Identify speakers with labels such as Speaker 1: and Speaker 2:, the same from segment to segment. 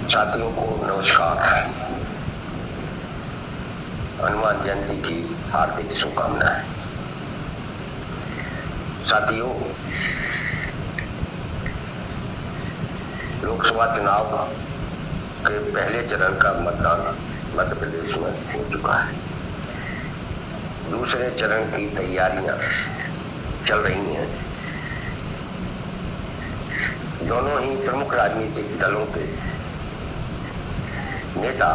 Speaker 1: साथियों को नमस्कार। हनुमान जयंती की हार्दिक शुभकामनाएं। साथियों, लोकसभा चुनाव के पहले चरण का मतदान मध्य प्रदेश में हो चुका है। दूसरे चरण की तैयारियां चल रही हैं। दोनों ही प्रमुख राजनीतिक दलों के नेता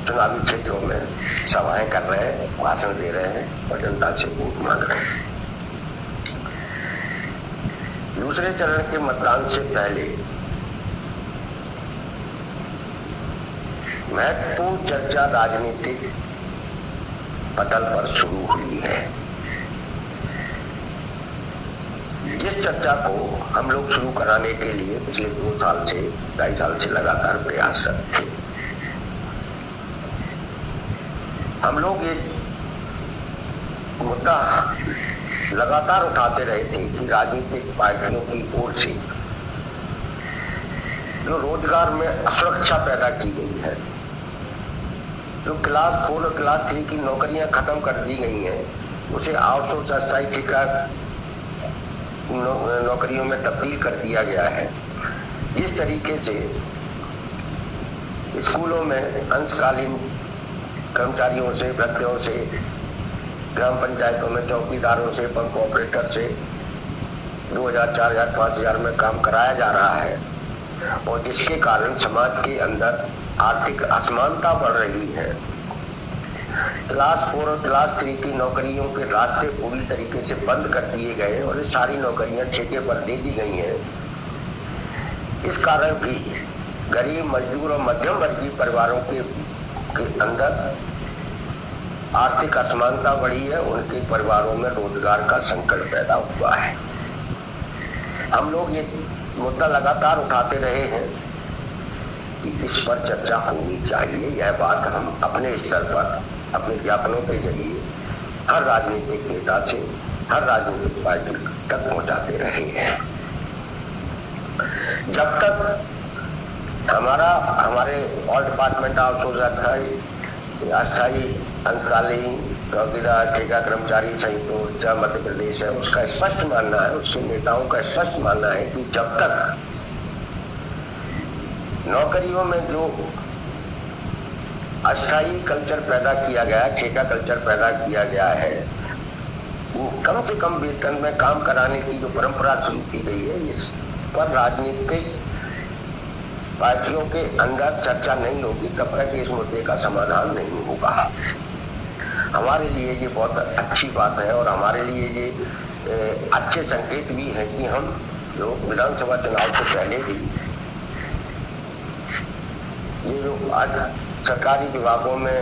Speaker 1: चुनावी क्षेत्रों में सभाएं कर रहे हैं, भाषण दे रहे हैं और जनता से वोट मांग रहे हैं। दूसरे चरण के मतदान से पहले महत्वपूर्ण चर्चा राजनीतिक पटल पर शुरू हुई है। जिस चर्चा को हम लोग शुरू कराने के लिए पिछले 2-2.5 साल से लगातार प्रयासरत थे। हम लोग ये मुद्दा लगातार उठाते रहे थे कि राजनीतिक पार्टियों की ओर से जो रोजगार में असुरक्षा पैदा की गई है, जो क्लास 4 और क्लास 3 की नौकरियां खत्म कर दी गई हैं, उसे आउटसोर्स अस्थायी ठेका नौकरियों में तब्दील कर दिया गया है। जिस तरीके से स्कूलों में अंशकालीन कर्मचारियों से, भृत्यों से, ग्राम पंचायतों में चौकीदारों से, पंप ऑपरेटर से 2000, 4000, 5000 में काम कराया जा रहा है और जिसके कारण समाज के अंदर आर्थिक असमानता बढ़ रही है। क्लास 4 और क्लास 3 की नौकरियों के रास्ते पूरी तरीके से बंद कर दिए गए और ये सारी नौकरियां ठेके पर दे दी गई हैं। इस कारण भी गरीब, मजदूर और मध्यम वर्गीय परिवारों के अंदर आर्थिक असमानता बढ़ी है। उनके परिवारों में रोजगार का संकट पैदा हुआ है। हम लोग ये मुद्दा लगातार उठाते रहे हैं कि इस पर चर्चा होनी चाहिए। यह बात हम अपने स्तर पर अपने ज्ञापनों के जरिए हर राजनीतिक नेता से, हर राजनीतिक पार्टी तक पहुंचाते रहे हैं। जब तक हमारे ऑल डिपार्टमेंट आउटसोर्स अस्थायी, अंशकालीन, चौकीदार, ठेका कर्मचारी संयुक्त मोर्चा मध्य प्रदेश है, उसका स्पष्ट मानना है, उसके नेताओं का स्पष्ट मानना है कि जब तक नौकरियों में जो अस्थायी कल्चर पैदा किया गया है, ठेका कल्चर पैदा किया गया है, वो कम से कम वेतन में काम कराने की जो परंपरा शुरू की गई है, इस पर राजनीतिक पार्टियों के अंदर चर्चा नहीं होगी तब तक इस मुद्दे का समाधान नहीं होगा। हमारे लिए ये बहुत अच्छी बात है और हमारे लिए ये अच्छे संकेत भी है कि हम जो विधानसभा चुनाव से पहले भी ये जो आज सरकारी विभागों में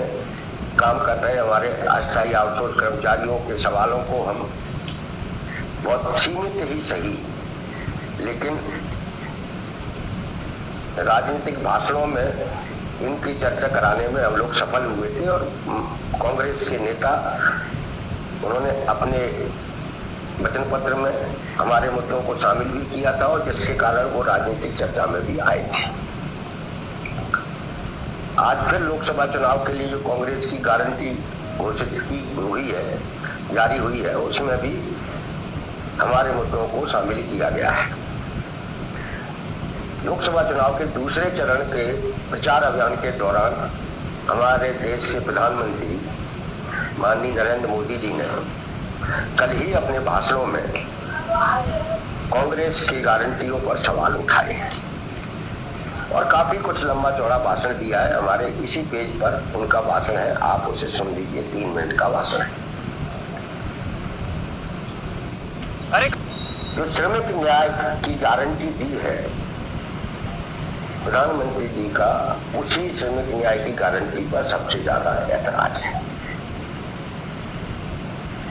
Speaker 1: काम कर रहे हमारे अस्थायी आउटसोर्स कर्मचारियों के सवालों को हम बहुत सीमित ही सही, लेकिन राजनीतिक भाषणों में इनकी चर्चा कराने में हम लोग सफल हुए थे और कांग्रेस के नेता उन्होंने अपने वचन पत्र में हमारे मुद्दों को शामिल भी किया था और जिसके कारण वो राजनीतिक चर्चा में भी आए थे। आज फिर लोकसभा चुनाव के लिए जो कांग्रेस की गारंटी घोषित की हुई है, जारी हुई है, उसमें भी हमारे मुद्दों को शामिल किया गया है। लोकसभा चुनाव के दूसरे चरण के प्रचार अभियान के दौरान हमारे देश के प्रधानमंत्री माननीय नरेंद्र मोदी जी ने कल ही अपने भाषणों में कांग्रेस की गारंटियों पर सवाल उठाए और काफी कुछ लंबा चौड़ा भाषण दिया है। हमारे इसी पेज पर उनका भाषण है, आप उसे सुन लीजिए। 3 मिनट का भाषण है। जो श्रमिक न्याय की गारंटी दी है प्रधानमंत्री जी का, उसी श्रमिक न्याय की गारंटी पर सबसे ज्यादा ऐतराज है।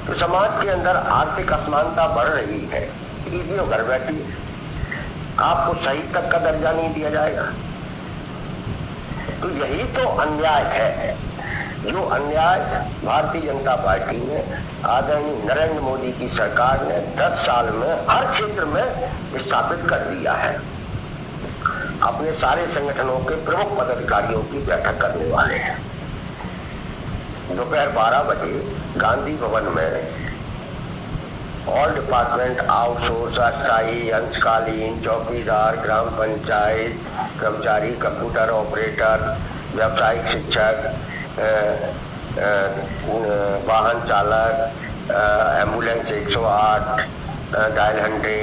Speaker 1: तो समाज के अंदर आर्थिक असमानता बढ़ रही है। कीजिए घर बैठिए, आपको शहीद तक का दर्जा नहीं दिया जाएगा। तो यही तो अन्याय है, जो अन्याय भारतीय जनता पार्टी ने, आदरणीय नरेंद्र मोदी की सरकार ने 10 साल में हर क्षेत्र में स्थापित कर दिया है। अब अपने सारे संगठनों के प्रमुख पदाधिकारियों की बैठक करने वाले हैं। दोपहर 12 बजे गांधी भवन में ऑल डिपार्टमेंट, आउटसोर्स, अस्थायी, अंशकालीन, चौकीदार, ग्राम पंचायत कर्मचारी, कंप्यूटर ऑपरेटर, व्यावसायिक शिक्षक, वाहन चालक, एम्बुलेंस 108, डायल 100,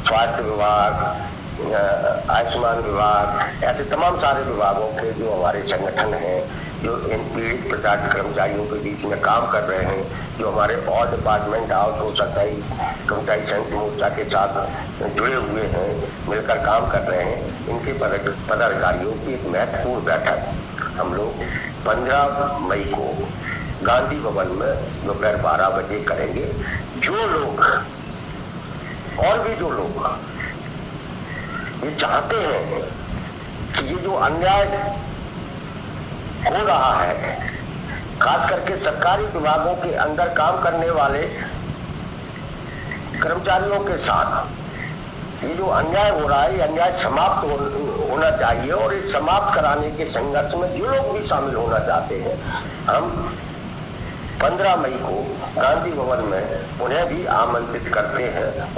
Speaker 1: स्वास्थ्य विभाग, आयुष्मान विभाग, ऐसे तमाम सारे विभागों के जो हमारे संगठन हैं, जो इन पीड़ित प्रजाति कर्मचारियों के बीच में काम कर रहे हैं, जो हमारे ऑल डिपार्टमेंट, आउटसोर्स, अस्थायी कर्मचारी संयुक्त मोर्चा के साथ जुड़े हुए हैं, मिलकर काम कर रहे हैं, इनके पदाधिकारियों की एक महत्वपूर्ण बैठक हम लोग 15 मई को गांधी भवन में दोपहर 12 बजे करेंगे। जो लोग और भी जो लोग ये चाहते हैं कि ये जो अन्याय हो रहा है, खास करके सरकारी विभागों के अंदर काम करने वाले कर्मचारियों के साथ ये जो अन्याय हो रहा है, ये अन्याय समाप्त होना चाहिए, और इस समाप्त कराने के संघर्ष में जो लोग भी शामिल होना चाहते हैं, हम 15 मई को गांधी भवन में उन्हें भी आमंत्रित करते हैं।